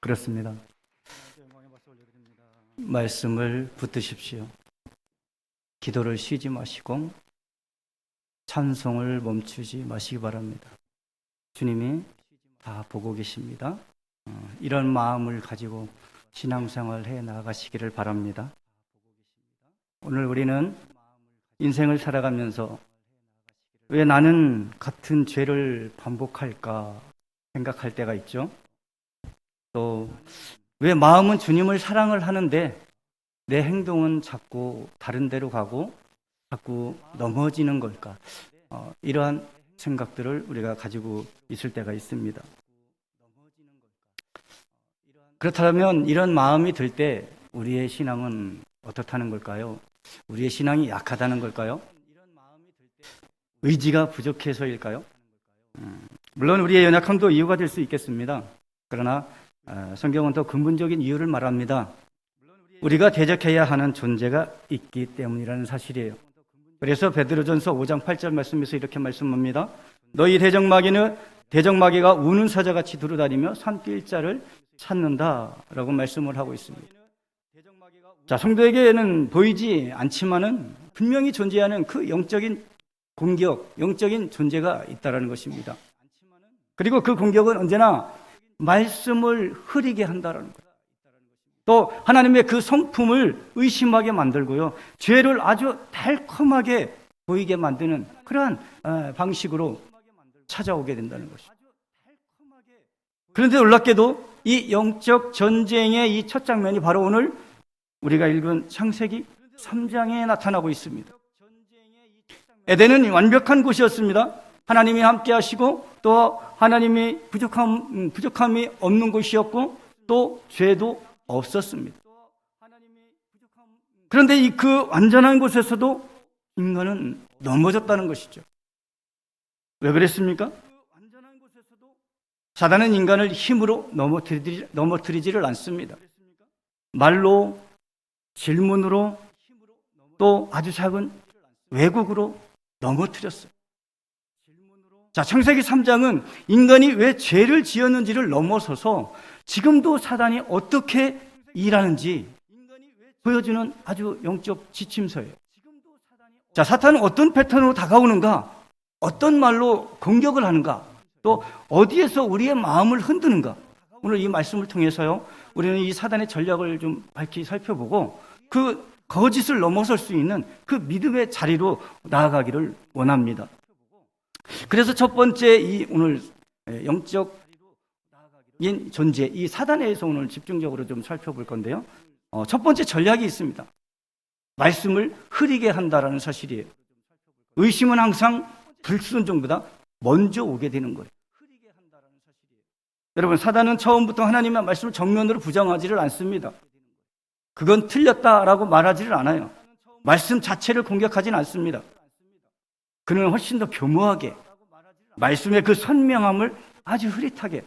그렇습니다. 말씀을 붙드십시오. 기도를 쉬지 마시고 찬송을 멈추지 마시기 바랍니다. 주님이 다 보고 계십니다. 이런 마음을 가지고 신앙생활 해 나가시기를 바랍니다. 오늘 우리는 인생을 살아가면서 왜 나는 같은 죄를 반복할까 생각할 때가 있죠. 또 왜 마음은 주님을 사랑을 하는데 내 행동은 자꾸 다른 데로 가고 자꾸 넘어지는 걸까? 이러한 생각들을 우리가 가지고 있을 때가 있습니다. 그렇다면 이런 마음이 들 때 우리의 신앙은 어떻다는 걸까요? 우리의 신앙이 약하다는 걸까요? 의지가 부족해서일까요? 물론 우리의 연약함도 이유가 될 수 있겠습니다. 그러나 성경은 더 근본적인 이유를 말합니다. 우리가 대적해야 하는 존재가 있기 때문이라는 사실이에요. 그래서 베드로전서 5장 8절 말씀에서 이렇게 말씀합니다. 너희 대적마귀가 우는 사자같이 두루다니며 산뛸 자를 찾는다라고 말씀을 하고 있습니다. 자, 성도에게는 보이지 않지만은 분명히 존재하는 그 영적인 공격, 영적인 존재가 있다라는 것입니다. 그리고 그 공격은 언제나 말씀을 흐리게 한다라는 거예요. 또 하나님의 그 성품을 의심하게 만들고요, 죄를 아주 달콤하게 보이게 만드는 그러한 방식으로 찾아오게 된다는 것이죠. 그런데 놀랍게도 이 영적 전쟁의 이 첫 장면이 바로 오늘 우리가 읽은 창세기 3장에 나타나고 있습니다. 에덴은 완벽한 곳이었습니다. 하나님이 함께 하시고 또 하나님이 부족함이 없는 곳이었고 또 죄도 없었습니다. 그런데 그 완전한 곳에서도 인간은 넘어졌다는 것이죠. 왜 그랬습니까? 사단은 인간을 힘으로 넘어뜨리지를 않습니다. 말로, 질문으로, 또 아주 작은 왜곡으로 넘어뜨렸어요. 자, 창세기 3장은 인간이 왜 죄를 지었는지를 넘어서서 지금도 사단이 어떻게 일하는지 보여주는 아주 영적 지침서예요. 자, 사탄은 어떤 패턴으로 다가오는가, 어떤 말로 공격을 하는가, 또 어디에서 우리의 마음을 흔드는가. 오늘 이 말씀을 통해서요, 우리는 이 사단의 전략을 좀 밝히 살펴보고 그 거짓을 넘어설 수 있는 그 믿음의 자리로 나아가기를 원합니다. 그래서 첫 번째 이 오늘 영적인 존재, 이 사단에 대해서 오늘 집중적으로 좀 살펴볼 건데요. 첫 번째 전략이 있습니다. 말씀을 흐리게 한다라는 사실이에요. 의심은 항상 불순종보다 먼저 오게 되는 거예요. 여러분, 사단은 처음부터 하나님의 말씀을 정면으로 부정하지를 않습니다. 그건 틀렸다라고 말하지를 않아요. 말씀 자체를 공격하지는 않습니다. 그는 훨씬 더 교묘하게 말씀의 그 선명함을 아주 흐릿하게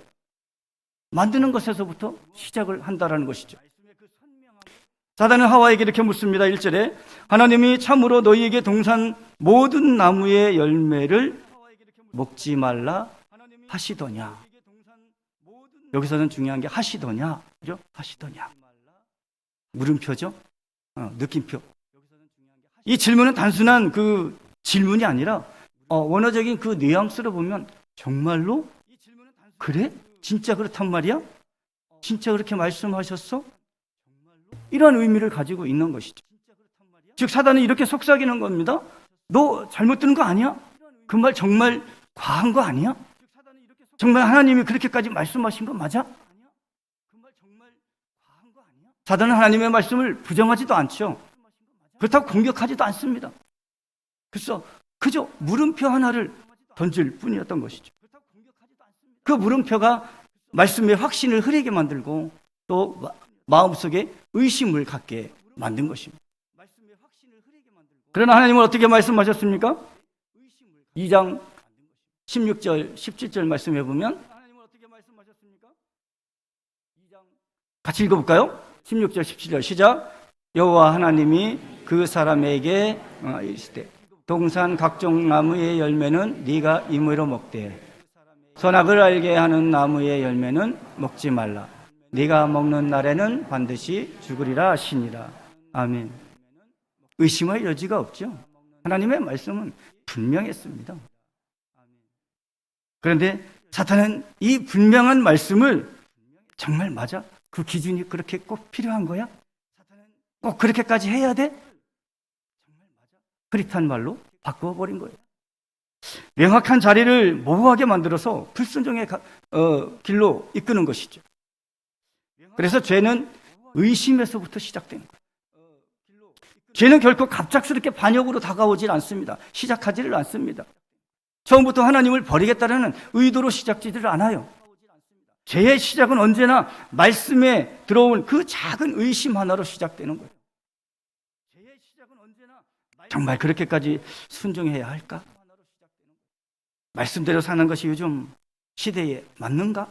만드는 것에서부터 시작을 한다라는 것이죠. 사단은 하와에게 이렇게 묻습니다. 1절에 하나님이 참으로 너희에게 동산 모든 나무의 열매를 먹지 말라 하시더냐. 여기서는 중요한 게 하시더냐, 그죠? 하시더냐. 물음표죠? 느낌표. 이 질문은 단순한 그 질문이 아니라 원어적인 그 뉘앙스를 보면 정말로? 그래? 진짜 그렇단 말이야? 진짜 그렇게 말씀하셨어? 이런 의미를 가지고 있는 것이죠. 즉 사단은 이렇게 속삭이는 겁니다. 너 잘못 들은 거 아니야? 그 말 정말 과한 거 아니야? 정말 하나님이 그렇게까지 말씀하신 거 맞아? 사단은 하나님의 말씀을 부정하지도 않죠. 그렇다고 공격하지도 않습니다. 그래서 그저 물음표 하나를 던질 뿐이었던 것이죠. 그 물음표가 말씀의 확신을 흐리게 만들고 또 마음속에 의심을 갖게 만든 것입니다. 그러나 하나님은 어떻게 말씀하셨습니까? 2장 16절, 17절 말씀해 보면 같이 읽어볼까요? 16절, 17절 시작. 여호와 하나님이 그 사람에게 이르시되 동산 각종 나무의 열매는 네가 임의로 먹되 선악을 알게 하는 나무의 열매는 먹지 말라. 네가 먹는 날에는 반드시 죽으리라 하시니라. 아멘. 의심할 여지가 없죠. 하나님의 말씀은 분명했습니다. 그런데 사탄은 이 분명한 말씀을 정말 맞아? 그 기준이 그렇게 꼭 필요한 거야? 꼭 그렇게까지 해야 돼? 흐릿한 말로 바꿔버린 거예요. 명확한 자리를 모호하게 만들어서 불순종의 길로 이끄는 것이죠. 그래서 죄는 의심에서부터 시작되는 거예요. 죄는 결코 갑작스럽게 반역으로 다가오질 않습니다. 시작하지를 않습니다. 처음부터 하나님을 버리겠다는 의도로 시작되지를 않아요. 죄의 시작은 언제나 말씀에 들어온 그 작은 의심 하나로 시작되는 거예요. 정말 그렇게까지 순종해야 할까? 말씀대로 사는 것이 요즘 시대에 맞는가?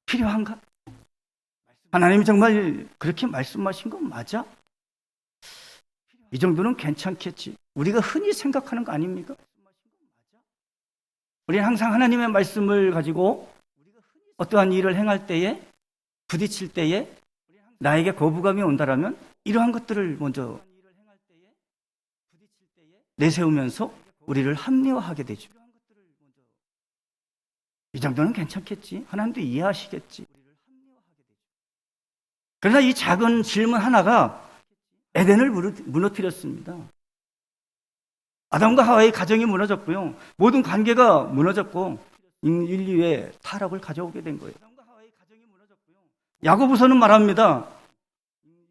필요한가? 하나님이 정말 그렇게 말씀하신 건 맞아? 이 정도는 괜찮겠지. 우리가 흔히 생각하는 거 아닙니까? 우리는 항상 하나님의 말씀을 가지고 어떠한 일을 행할 때에, 부딪힐 때에 나에게 거부감이 온다라면 이러한 것들을 먼저 내세우면서 우리를 합리화하게 되죠. 이 정도는 괜찮겠지. 하나님도 이해하시겠지. 그러나 이 작은 질문 하나가 에덴을 무너뜨렸습니다. 아담과 하와의 가정이 무너졌고요. 모든 관계가 무너졌고 인류의 타락을 가져오게 된 거예요. 야고보서는 말합니다.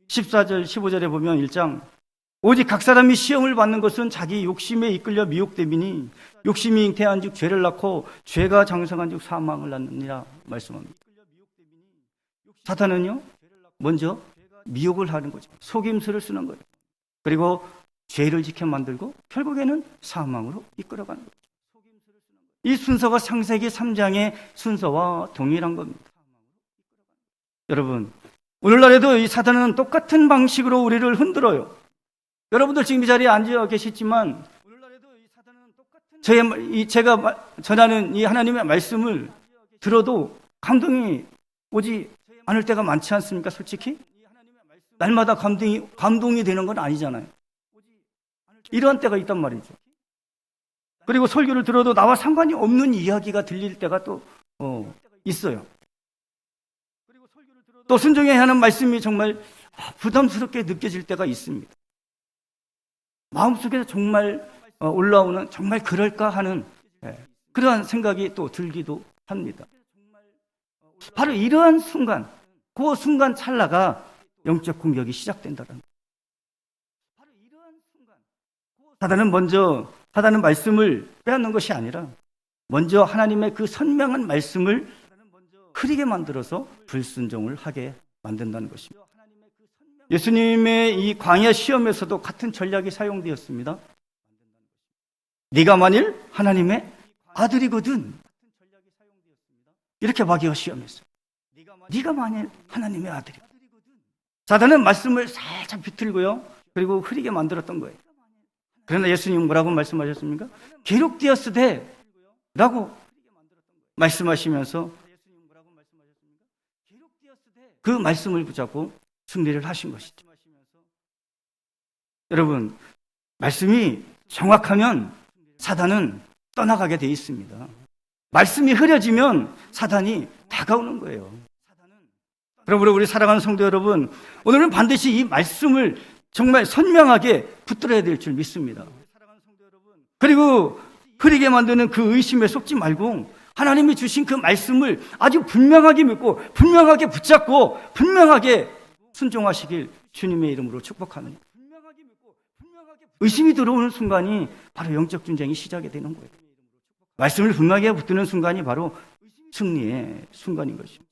14절, 15절에 보면 1장 오직 각 사람이 시험을 받는 것은 자기 욕심에 이끌려 미혹됨이니 욕심이 잉태한즉 죄를 낳고 죄가 장성한즉 사망을 낳느니라 말씀합니다. 사탄은요 먼저 미혹을 하는 거죠. 속임수를 쓰는 거예요. 그리고 죄를 지켜 만들고 결국에는 사망으로 이끌어가는 거죠. 이 순서가 창세기 3장의 순서와 동일한 겁니다. 여러분, 오늘날에도 이 사탄은 똑같은 방식으로 우리를 흔들어요. 여러분들 지금 이 자리에 앉아 계시지만 제가 전하는 이 하나님의 말씀을 들어도 감동이 오지 않을 때가 많지 않습니까? 솔직히 날마다 감동이 되는 건 아니잖아요. 이러한 때가 있단 말이죠. 그리고 설교를 들어도 나와 상관이 없는 이야기가 들릴 때가 또 있어요. 또 순종해야 하는 말씀이 정말 부담스럽게 느껴질 때가 있습니다. 마음속에서 정말 올라오는 정말 그럴까 하는 그러한 생각이 또 들기도 합니다. 바로 이러한 순간, 그 순간 찰나가 영적 공격이 시작된다는 거예요. 사단은 말씀을 빼앗는 것이 아니라 먼저 하나님의 그 선명한 말씀을 흐리게 만들어서 불순종을 하게 만든다는 것입니다. 예수님의 이 광야 시험에서도 같은 전략이 사용되었습니다. 네가 만일 하나님의 아들이거든 이렇게 마귀가 시험했어요. 네가 만일 하나님의 아들이거든. 사단은 말씀을 살짝 비틀고요. 그리고 흐리게 만들었던 거예요. 그러나 예수님은 뭐라고 말씀하셨습니까? 기록되었으되 라고 말씀하시면서 그 말씀을 붙잡고 승리를 하신 것이죠. 여러분, 말씀이 정확하면 사단은 떠나가게 돼 있습니다. 말씀이 흐려지면 사단이 다가오는 거예요. 그러므로 우리 사랑하는 성도 여러분, 오늘은 반드시 이 말씀을 정말 선명하게 붙들어야 될 줄 믿습니다. 그리고 흐리게 만드는 그 의심에 속지 말고 하나님이 주신 그 말씀을 아주 분명하게 믿고 분명하게 붙잡고 분명하게 순종하시길 주님의 이름으로 축복합니다. 의심이 들어오는 순간이 바로 영적 전쟁이 시작이 되는 거예요. 말씀을 분명하게 붙드는 순간이 바로 승리의 순간인 것입니다.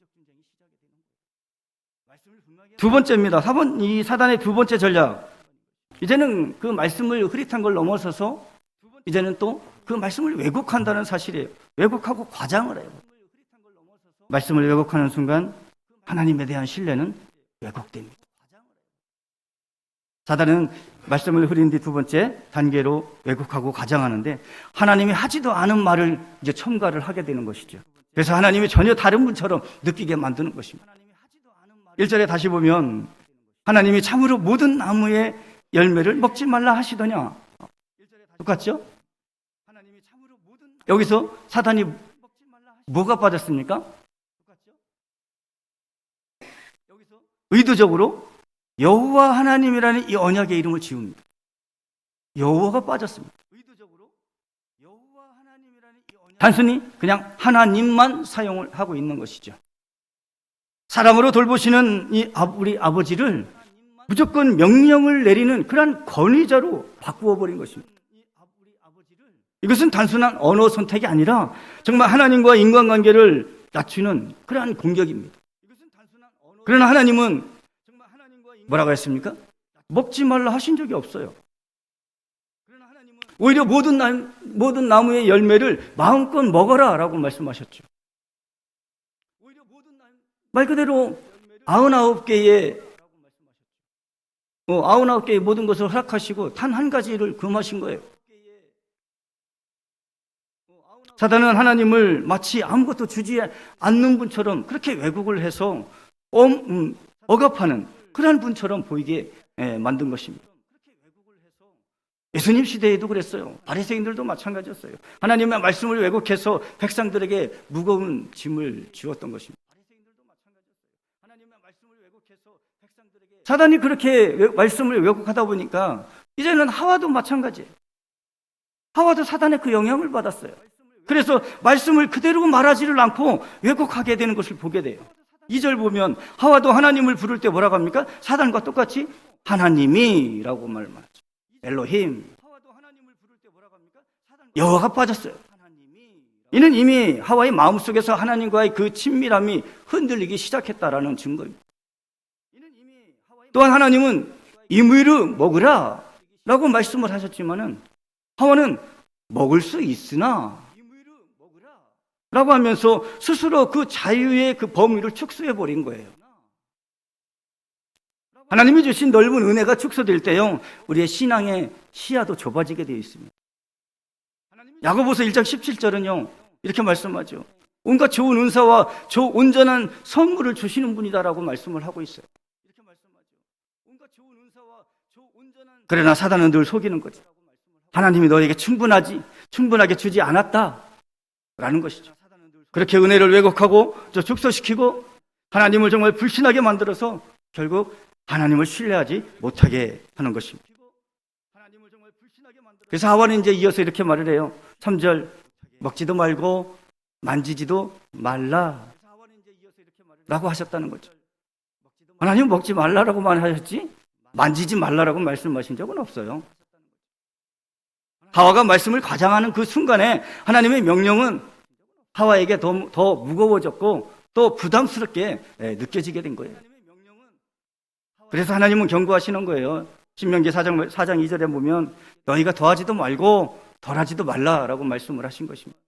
두 번째입니다. 이 사단의 두 번째 전략. 이제는 그 말씀을 흐릿한 걸 넘어서서 이제는 또 그 말씀을 왜곡한다는 사실이에요. 왜곡하고 과장을 해요. 말씀을 왜곡하는 순간 하나님에 대한 신뢰는 왜곡됩니다. 사단은 말씀을 흐린 뒤 두 번째 단계로 왜곡하고 가장하는데 하나님이 하지도 않은 말을 이제 첨가를 하게 되는 것이죠. 그래서 하나님이 전혀 다른 분처럼 느끼게 만드는 것입니다. 1절에 다시 보면 하나님이 참으로 모든 나무의 열매를 먹지 말라 하시더냐. 똑같죠? 여기서 사단이 뭐가 빠졌습니까? 의도적으로 여호와 하나님이라는 이 언약의 이름을 지웁니다. 여호와가 빠졌습니다. 단순히 그냥 하나님만 사용을 하고 있는 것이죠. 사람으로 돌보시는 우리 아버지를 무조건 명령을 내리는 그러한 권위자로 바꾸어 버린 것입니다. 이것은 단순한 언어 선택이 아니라 정말 하나님과 인간관계를 낮추는 그러한 공격입니다. 그러나 하나님은 뭐라고 했습니까? 먹지 말라 하신 적이 없어요. 오히려 모든 나무의 열매를 마음껏 먹어라 라고 말씀하셨죠. 말 그대로 99개의 모든 것을 허락하시고 단 한 가지를 금하신 거예요. 사단은 하나님을 마치 아무것도 주지 않는 분처럼 그렇게 왜곡을 해서 억압하는 그러한 분처럼 보이게 만든 것입니다. 예수님 시대에도 그랬어요. 바리새인들도 마찬가지였어요. 하나님의 말씀을 왜곡해서 백성들에게 무거운 짐을 지웠던 것입니다. 사단이 그렇게 말씀을 왜곡하다 보니까 이제는 하와도 마찬가지예요. 하와도 사단의 그 영향을 받았어요. 그래서 말씀을 그대로 말하지를 않고 왜곡하게 되는 것을 보게 돼요. 2절 보면 하와도 하나님을 부를 때 뭐라고 합니까? 사단과 똑같이 하나님이라고 말하죠. 엘로힘. 여호와가 빠졌어요. 이는 이미 하와의 마음속에서 하나님과의 그 친밀함이 흔들리기 시작했다라는 증거입니다. 또한 하나님은 임의로 먹으라 라고 말씀을 하셨지만은 하와는 먹을 수 있으나 라고 하면서 스스로 그 자유의 그 범위를 축소해 버린 거예요. 하나님이 주신 넓은 은혜가 축소될 때요, 우리의 신앙의 시야도 좁아지게 되어 있습니다. 야고보서 1장 17절은요 이렇게 말씀하죠. 온갖 좋은 은사와 저 온전한 선물을 주시는 분이다라고 말씀을 하고 있어요. 그러나 사단은 늘 속이는 거죠. 하나님이 너에게 충분하게 주지 않았다라는 것이죠. 그렇게 은혜를 왜곡하고 축소시키고 하나님을 정말 불신하게 만들어서 결국 하나님을 신뢰하지 못하게 하는 것입니다. 그래서 하와는 이제 이어서 이렇게 말을 해요. 3절 먹지도 말고 만지지도 말라 라고 하셨다는 거죠. 하나님 먹지 말라라고만 하셨지 만지지 말라라고 말씀하신 적은 없어요. 하와가 말씀을 과장하는 그 순간에 하나님의 명령은 하와에게 더 무거워졌고 또 부담스럽게 느껴지게 된 거예요. 그래서 하나님은 경고하시는 거예요. 신명기 4장 2절에 보면 너희가 더하지도 말고 덜하지도 말라라고 말씀을 하신 것입니다.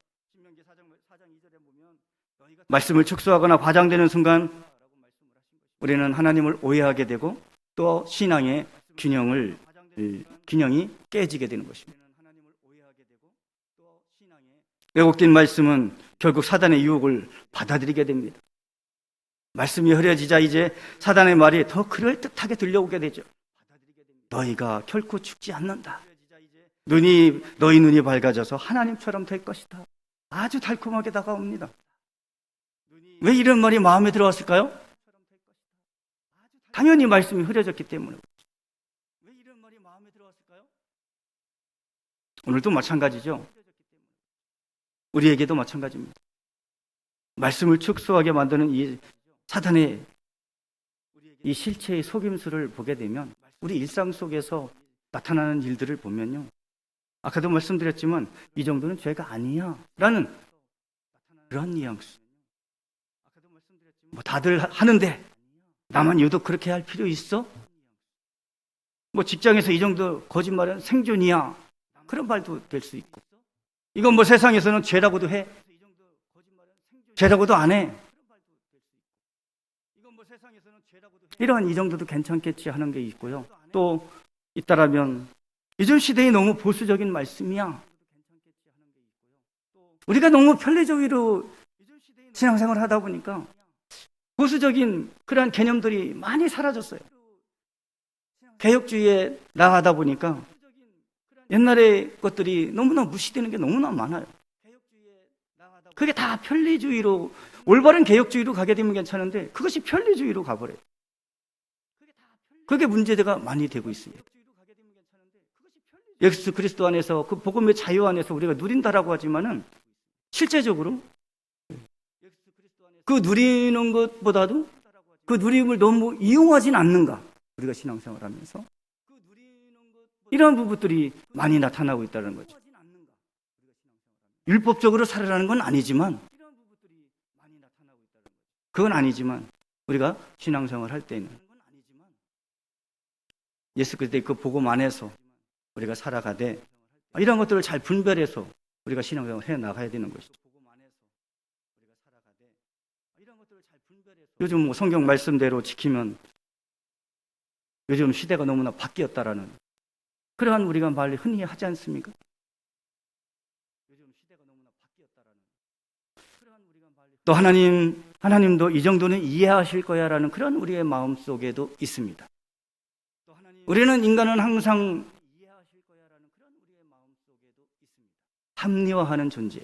말씀을 축소하거나 과장되는 순간 우리는 하나님을 오해하게 되고 또 신앙의 균형이 깨지게 되는 것입니다. 왜곡된 말씀은 결국 사단의 유혹을 받아들이게 됩니다. 말씀이 흐려지자 이제 사단의 말이 더 그럴듯하게 들려오게 되죠. 너희가 결코 죽지 않는다. 너희 눈이 밝아져서 하나님처럼 될 것이다. 아주 달콤하게 다가옵니다. 왜 이런 말이 마음에 들어왔을까요? 당연히 말씀이 흐려졌기 때문에. 오늘도 마찬가지죠. 우리에게도 마찬가지입니다. 말씀을 축소하게 만드는 이 사단의 이 실체의 속임수를 보게 되면 우리 일상 속에서 나타나는 일들을 보면요. 아까도 말씀드렸지만 이 정도는 죄가 아니야 라는 그런 뉘앙스. 뭐 다들 하는데 나만 유독 그렇게 할 필요 있어? 뭐 직장에서 이 정도 거짓말은 생존이야. 그런 말도 될 수 있고. 이건 뭐 세상에서는 죄라고도 해. 죄라고도 안 해. 이런 이 정도도 괜찮겠지 하는 게 있고요. 또 있다라면 요즘 시대에 너무 보수적인 말씀이야. 우리가 너무 편리주의로 신앙생활을 하다 보니까 보수적인 그러한 개념들이 많이 사라졌어요. 개혁주의에 나아가다 보니까 옛날의 것들이 너무나 무시되는 게 너무나 많아요. 그게 다 편리주의로, 올바른 개혁주의로 가게 되면 괜찮은데 그것이 편리주의로 가버려요. 그게 문제가 많이 되고 있습니다. 예수 그리스도 안에서 그 복음의 자유 안에서 우리가 누린다라고 하지만은 실제적으로 그 누리는 것보다도 그 누림을 너무 이용하진 않는가? 우리가 신앙생활하면서 이러한 부분들이 많이 나타나고 있다는 거죠. 율법적으로 살아라는 건 아니지만 그건 아니지만 우리가 신앙생활 할 때는 예수 그리스도의 그 복음 안에서 우리가 살아가되 이런 것들을 잘 분별해서 우리가 신앙생활을 해 나가야 되는 것이죠. 요즘 뭐 성경 말씀대로 지키면 요즘 시대가 너무나 바뀌었다라는 그러한 우리가 말 흔히 하지 않습니까? 또 하나님도 이 정도는 이해하실 거야라는 그런 우리의 마음 속에도 있습니다. 우리는 인간은 항상 합리화하는 존재,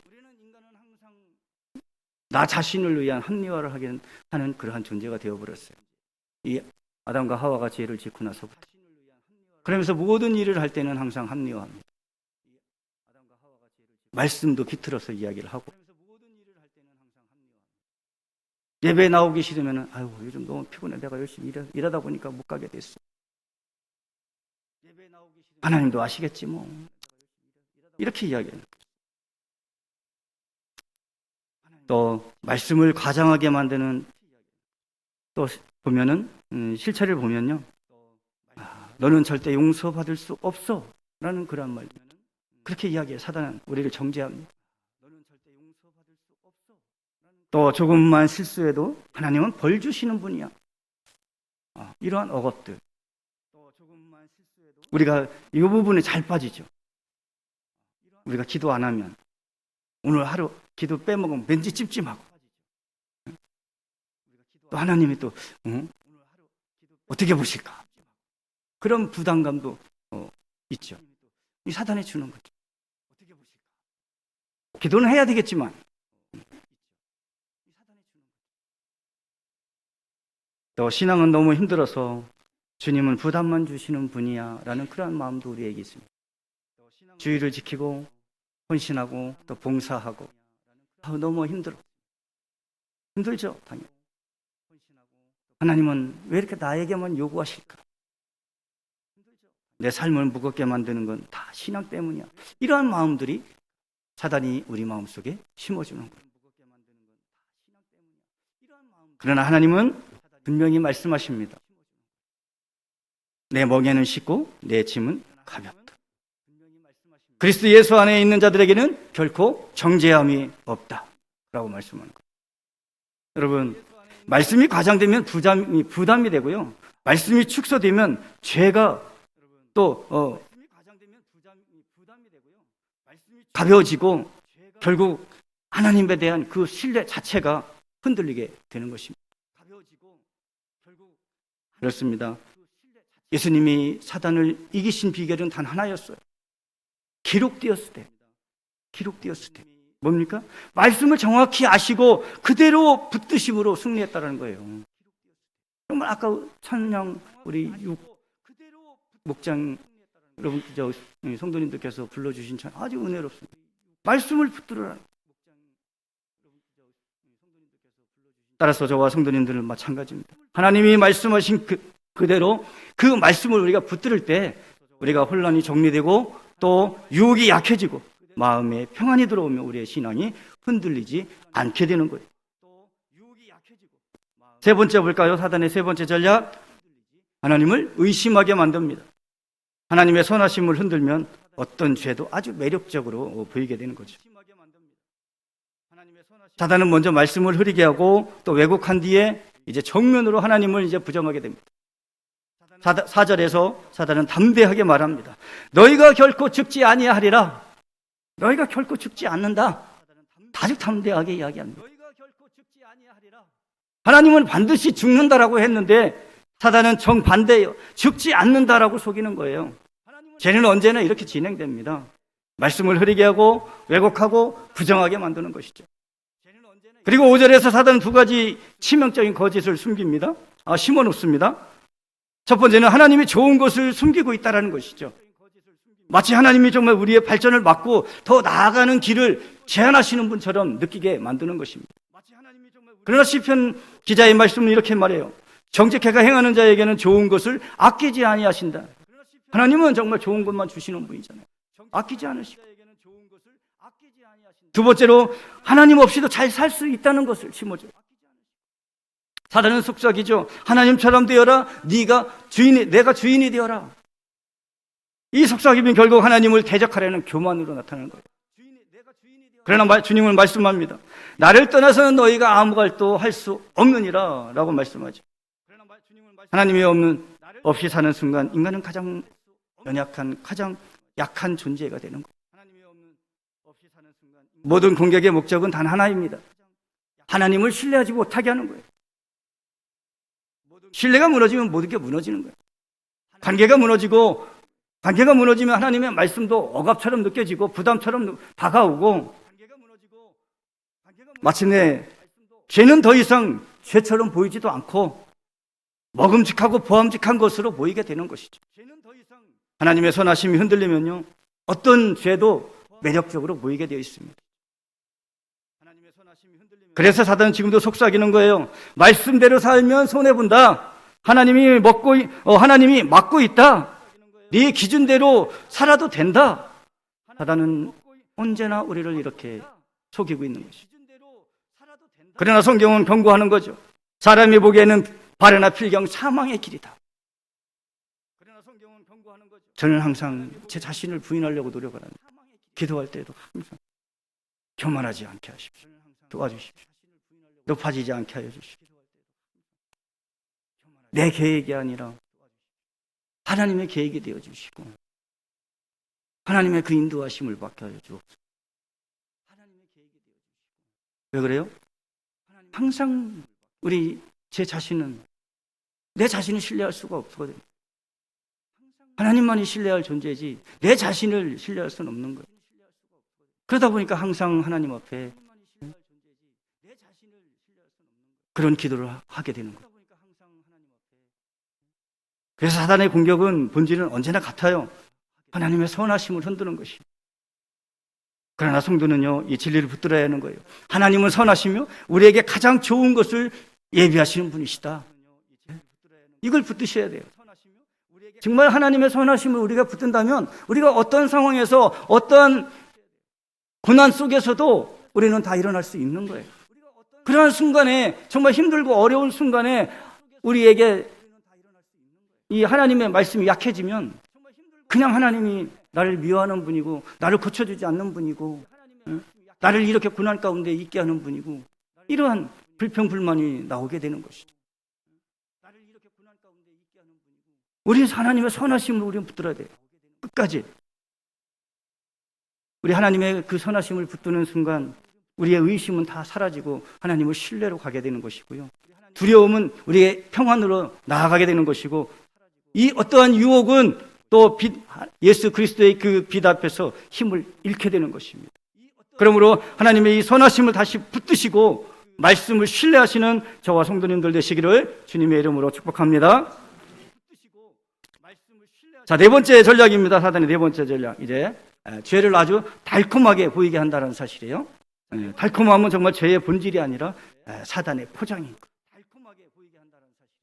나 자신을 위한 합리화를 하는 그러한 존재가 되어버렸어요. 이 아담과 하와가 죄를 짓고 나서부터. 그러면서 모든 일을 할 때는 항상 합리화합니다. 말씀도 비틀어서 이야기를 하고 예배 나오기 싫으면 아유 요즘 너무 피곤해 내가 열심히 일하다 보니까 못 가게 됐어. 하나님도 아시겠지 뭐 이렇게 이야기해요. 또 말씀을 과장하게 만드는 또 보면은 실체를 보면요 너는 절대 용서받을 수 없어 라는 그런 말 그렇게 이야기해. 사단은 우리를 정죄합니다. 또 조금만 실수해도 하나님은 벌 주시는 분이야. 이러한 억압들 우리가 이 부분에 잘 빠지죠. 우리가 기도 안 하면 오늘 하루 기도 빼먹으면 왠지 찜찜하고 또 하나님이 또 어떻게 보실까 그런 부담감도 있죠. 이 사단이 주는 거죠. 기도는 해야 되겠지만 또 신앙은 너무 힘들어서 주님은 부담만 주시는 분이야 라는 그런 마음도 우리에게 있습니다. 주의를 지키고 헌신하고 또 봉사하고 너무 힘들죠 당연히. 하나님은 왜 이렇게 나에게만 요구하실까? 내 삶을 무겁게 만드는 건 다 신앙 때문이야. 이러한 마음들이 사단이 우리 마음속에 심어주는 거예요. 그러나 하나님은 분명히 말씀하십니다. 내 멍에는 쉽고 내 짐은 가볍다. 그리스도 예수 안에 있는 자들에게는 결코 정죄함이 없다 라고 말씀하는 거예요. 여러분 말씀이 과장되면 부담이 되고요 말씀이 축소되면 죄가 또 가벼워지고 결국 하나님에 대한 그 신뢰 자체가 흔들리게 되는 것입니다. 그렇습니다. 예수님이 사단을 이기신 비결은 단 하나였어요. 기록되었을 때 뭡니까? 말씀을 정확히 아시고 그대로 붙드심으로 승리했다는 거예요. 정말 아까 찬양 우리 목장 여러분 성도님들께서 불러주신 찬양 아주 은혜롭습니다. 말씀을 붙들어라. 따라서 저와 성도님들은 마찬가지입니다. 하나님이 말씀하신 그대로 그 말씀을 우리가 붙들을 때 우리가 혼란이 정리되고 또 유혹이 약해지고 마음에 평안이 들어오면 우리의 신앙이 흔들리지 않게 되는 거예요. 세 번째 볼까요? 사단의 세 번째 전략, 하나님을 의심하게 만듭니다. 하나님의 선하심을 흔들면 어떤 죄도 아주 매력적으로 보이게 되는 거죠. 사단은 먼저 말씀을 흐리게 하고 또 왜곡한 뒤에 이제 정면으로 하나님을 이제 부정하게 됩니다. 4절에서 사단은 담대하게 말합니다. 너희가 결코 죽지 아니하리라. 너희가 결코 죽지 않는다. 아주 담대하게 이야기합니다. 하나님은 반드시 죽는다라고 했는데 사단은 정반대예요. 죽지 않는다라고 속이는 거예요. 죄는 언제나 이렇게 진행됩니다. 말씀을 흐리게 하고 왜곡하고 부정하게 만드는 것이죠. 그리고 5절에서 사단은 두 가지 치명적인 거짓을 숨깁니다. 심어놓습니다. 첫 번째는 하나님이 좋은 것을 숨기고 있다는 것이죠. 마치 하나님이 정말 우리의 발전을 막고 더 나아가는 길을 제한하시는 분처럼 느끼게 만드는 것입니다. 그러나 시편 기자의 말씀은 이렇게 말해요. 정직해가 행하는 자에게는 좋은 것을 아끼지 아니하신다. 하나님은 정말 좋은 것만 주시는 분이잖아요. 아끼지 않으시고. 두 번째로 하나님 없이도 잘 살 수 있다는 것을 심어줘요. 사단은 속삭이죠. 하나님처럼 되어라. 내가 주인이 되어라. 이 속삭임은 결국 하나님을 대적하려는 교만으로 나타나는 거예요. 그러나 주님은 말씀합니다. 나를 떠나서는 너희가 아무 말도 할 수 없느니라 라고 말씀하죠. 하나님이 없이 사는 순간 인간은 가장 연약한, 가장 약한 존재가 되는 거예요. 모든 공격의 목적은 단 하나입니다. 하나님을 신뢰하지 못하게 하는 거예요. 신뢰가 무너지면 모든 게 무너지는 거예요. 관계가 무너지면 하나님의 말씀도 억압처럼 느껴지고 부담처럼 다가오고 마침내 죄는 더 이상 죄처럼 보이지도 않고 먹음직하고 보암직한 것으로 보이게 되는 것이죠. 하나님의 선하심이 흔들리면요, 어떤 죄도 매력적으로 보이게 되어 있습니다. 그래서 사단은 지금도 속삭이는 거예요. 말씀대로 살면 손해본다. 하나님이 막고 있다. 네 기준대로 살아도 된다. 사단은 언제나 우리를 이렇게 속이고 있는 것이죠. 그러나 성경은 경고하는 거죠. 사람이 보기에는 발해나 필경 사망의 길이다. 저는 항상 제 자신을 부인하려고 노력을 합니다. 기도할 때도 항상 교만하지 않게 하십시오. 도와주십시오. 높아지지 않게 하여 주십시오. 내 계획이 아니라 하나님의 계획이 되어 주시고 하나님의 그 인도하심을 받게 하여 주옵소서. 왜 그래요? 항상 제 자신은 내 자신을 신뢰할 수가 없거든요. 하나님만이 신뢰할 존재지 내 자신을 신뢰할 수는 없는 거예요. 그러다 보니까 항상 하나님 앞에 그런 기도를 하게 되는 거예요. 그래서 사단의 공격은 본질은 언제나 같아요. 하나님의 선하심을 흔드는 것이. 그러나 성도는요, 이 진리를 붙들어야 하는 거예요. 하나님은 선하시며 우리에게 가장 좋은 것을 예비하시는 분이시다. 이걸 붙드셔야 돼요. 정말 하나님의 선하심을 우리가 붙든다면 우리가 어떤 상황에서 어떤 고난 속에서도 우리는 다 일어날 수 있는 거예요. 그러한 순간에, 정말 힘들고 어려운 순간에 우리에게 이 하나님의 말씀이 약해지면 그냥 하나님이 나를 미워하는 분이고 나를 고쳐주지 않는 분이고 나를 이렇게 고난 가운데 있게 하는 분이고 이러한 불평불만이 나오게 되는 것이죠. 우리 하나님의 선하심을 우리는 붙들어야 돼요. 끝까지. 우리 하나님의 그 선하심을 붙드는 순간 우리의 의심은 다 사라지고 하나님을 신뢰로 가게 되는 것이고요. 두려움은 우리의 평안으로 나아가게 되는 것이고 이 어떠한 유혹은 또 예수 그리스도의 그 빛 앞에서 힘을 잃게 되는 것입니다. 그러므로 하나님의 이 선하심을 다시 붙드시고 말씀을 신뢰하시는 저와 성도님들 되시기를 주님의 이름으로 축복합니다. 자, 네 번째 전략입니다. 사단의 네 번째 전략. 이제 죄를 아주 달콤하게 보이게 한다는 사실이에요. 달콤함은 정말 죄의 본질이 아니라 사단의 포장인 것.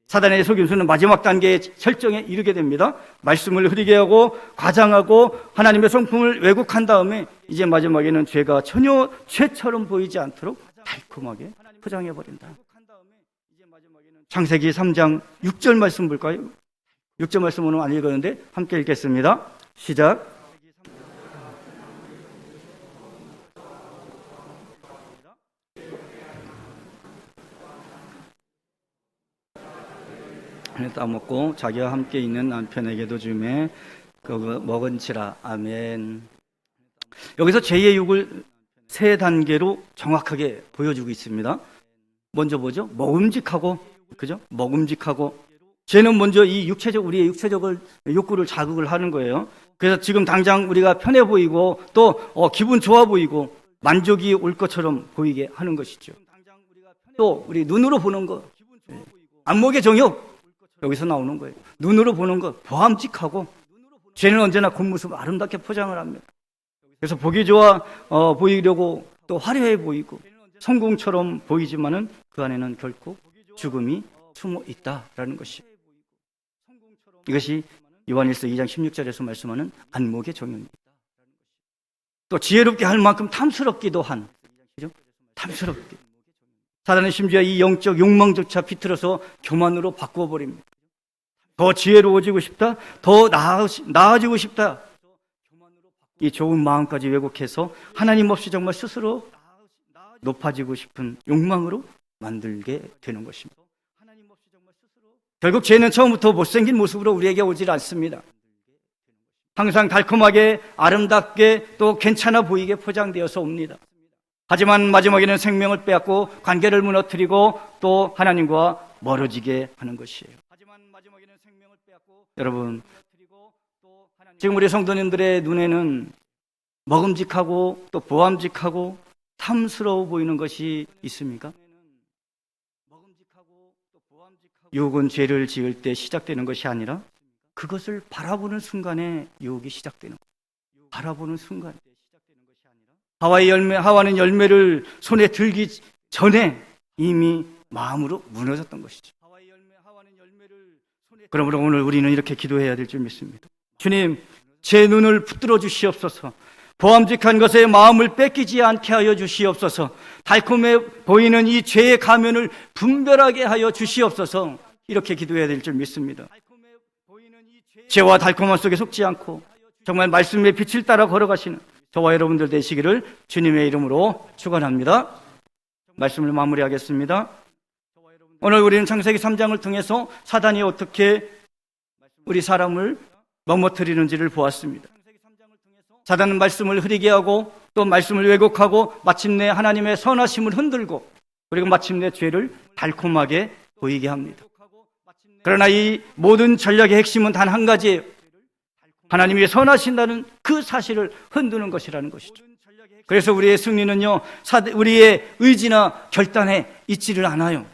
사단의 속임수는 마지막 단계의 설정에 이르게 됩니다. 말씀을 흐리게 하고 과장하고 하나님의 성품을 왜곡한 다음에 이제 마지막에는 죄가 전혀 죄처럼 보이지 않도록 달콤하게 포장해버린다. 창세기 3장 6절 말씀 볼까요? 6절 말씀 오늘 안 읽었는데 함께 읽겠습니다. 시작. 따먹고 자기와 함께 있는 남편에게도 주매 그거 먹은지라. 아멘. 여기서 죄의 육을 세 단계로 정확하게 보여주고 있습니다. 먼저 뭐죠? 먹음직하고, 그죠? 먹음직하고. 죄는 먼저 이 우리의 육체적을 욕구를 자극을 하는 거예요. 그래서 지금 당장 우리가 편해 보이고 또 기분 좋아 보이고 만족이 올 것처럼 보이게 하는 것이죠. 또 우리 눈으로 보는 것, 안목의 정욕, 여기서 나오는 거예요. 눈으로 보는 것, 보암직하고. 죄는 언제나 겉모습 아름답게 포장을 합니다. 그래서 보기 좋아 보이려고 또 화려해 보이고 성공처럼 보이지만은 그 안에는 결코 죽음이 숨어 있다라는 것이. 이것이 요한일서 2장 16절에서 말씀하는 안목의 정욕입니다. 또 지혜롭게 할 만큼 탐스럽기도 한, 그죠? 탐스럽게. 사단은 심지어 이 영적 욕망조차 비틀어서 교만으로 바꾸어 버립니다. 더 지혜로워지고 싶다, 더 나아지고 싶다. 이 좋은 마음까지 왜곡해서 하나님 없이 정말 스스로 높아지고 싶은 욕망으로 만들게 되는 것입니다. 결국 죄는 처음부터 못생긴 모습으로 우리에게 오질 않습니다. 항상 달콤하게, 아름답게, 또 괜찮아 보이게 포장되어서 옵니다. 하지만 마지막에는 생명을 빼앗고 관계를 무너뜨리고 또 하나님과 멀어지게 하는 것이에요. 여러분, 지금 우리 성도님들의 눈에는 먹음직하고 또 보암직하고 탐스러워 보이는 것이 있습니까? 유혹은 죄를 지을 때 시작되는 것이 아니라 그것을 바라보는 순간에 유혹이 시작되는 거예요. 바라보는 순간. 하와는 열매를 손에 들기 전에 이미 마음으로 무너졌던 것이죠. 그러므로 오늘 우리는 이렇게 기도해야 될 줄 믿습니다. 주님, 제 눈을 붙들어 주시옵소서. 보암직한 것에 마음을 뺏기지 않게 하여 주시옵소서. 달콤해 보이는 이 죄의 가면을 분별하게 하여 주시옵소서. 이렇게 기도해야 될 줄 믿습니다. 죄와 달콤함 속에 속지 않고 정말 말씀의 빛을 따라 걸어가시는 저와 여러분들 되시기를 주님의 이름으로 축원합니다. 말씀을 마무리하겠습니다. 오늘 우리는 창세기 3장을 통해서 사단이 어떻게 우리 사람을 넘어뜨리는지를 보았습니다. 사단은 말씀을 흐리게 하고 또 말씀을 왜곡하고 마침내 하나님의 선하심을 흔들고 그리고 마침내 죄를 달콤하게 보이게 합니다. 그러나 이 모든 전략의 핵심은 단 한 가지예요. 하나님이 선하신다는 그 사실을 흔드는 것이라는 것이죠. 그래서 우리의 승리는요, 우리의 의지나 결단에 있지를 않아요.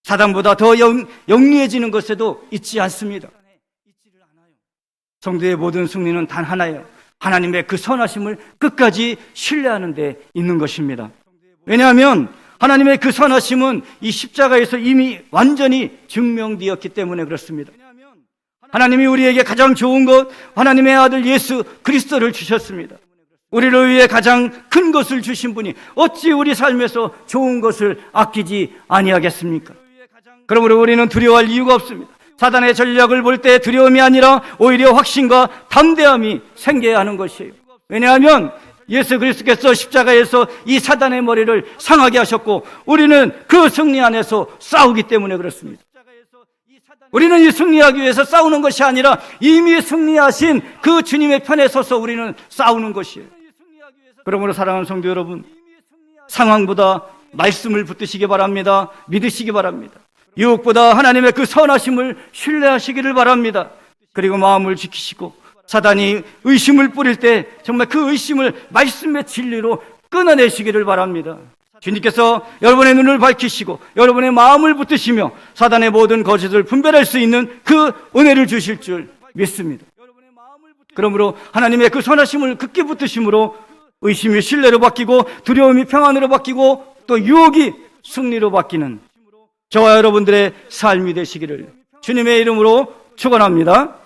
사단보다 더 영리해지는 것에도 있지 않습니다. 성도의 모든 승리는 단 하나예요. 하나님의 그 선하심을 끝까지 신뢰하는 데 있는 것입니다. 왜냐하면 하나님의 그 선하심은 이 십자가에서 이미 완전히 증명되었기 때문에 그렇습니다. 하나님이 우리에게 가장 좋은 것, 하나님의 아들 예수 그리스도를 주셨습니다. 우리를 위해 가장 큰 것을 주신 분이 어찌 우리 삶에서 좋은 것을 아끼지 아니하겠습니까? 그러므로 우리는 두려워할 이유가 없습니다. 사단의 전략을 볼 때 두려움이 아니라 오히려 확신과 담대함이 생겨야 하는 것이에요. 왜냐하면 예수 그리스도께서 십자가에서 이 사단의 머리를 상하게 하셨고 우리는 그 승리 안에서 싸우기 때문에 그렇습니다. 우리는 이 승리하기 위해서 싸우는 것이 아니라 이미 승리하신 그 주님의 편에 서서 우리는 싸우는 것이에요. 그러므로 사랑하는 성도 여러분, 상황보다 말씀을 붙드시기 바랍니다. 믿으시기 바랍니다. 유혹보다 하나님의 그 선하심을 신뢰하시기를 바랍니다. 그리고 마음을 지키시고 사단이 의심을 뿌릴 때 정말 그 의심을 말씀의 진리로 끊어내시기를 바랍니다. 주님께서 여러분의 눈을 밝히시고 여러분의 마음을 붙드시며 사단의 모든 거짓을 분별할 수 있는 그 은혜를 주실 줄 믿습니다. 그러므로 하나님의 그 선하심을 굳게 붙드심으로 의심이 신뢰로 바뀌고 두려움이 평안으로 바뀌고 또 유혹이 승리로 바뀌는 저와 여러분들의 삶이 되시기를 주님의 이름으로 축원합니다.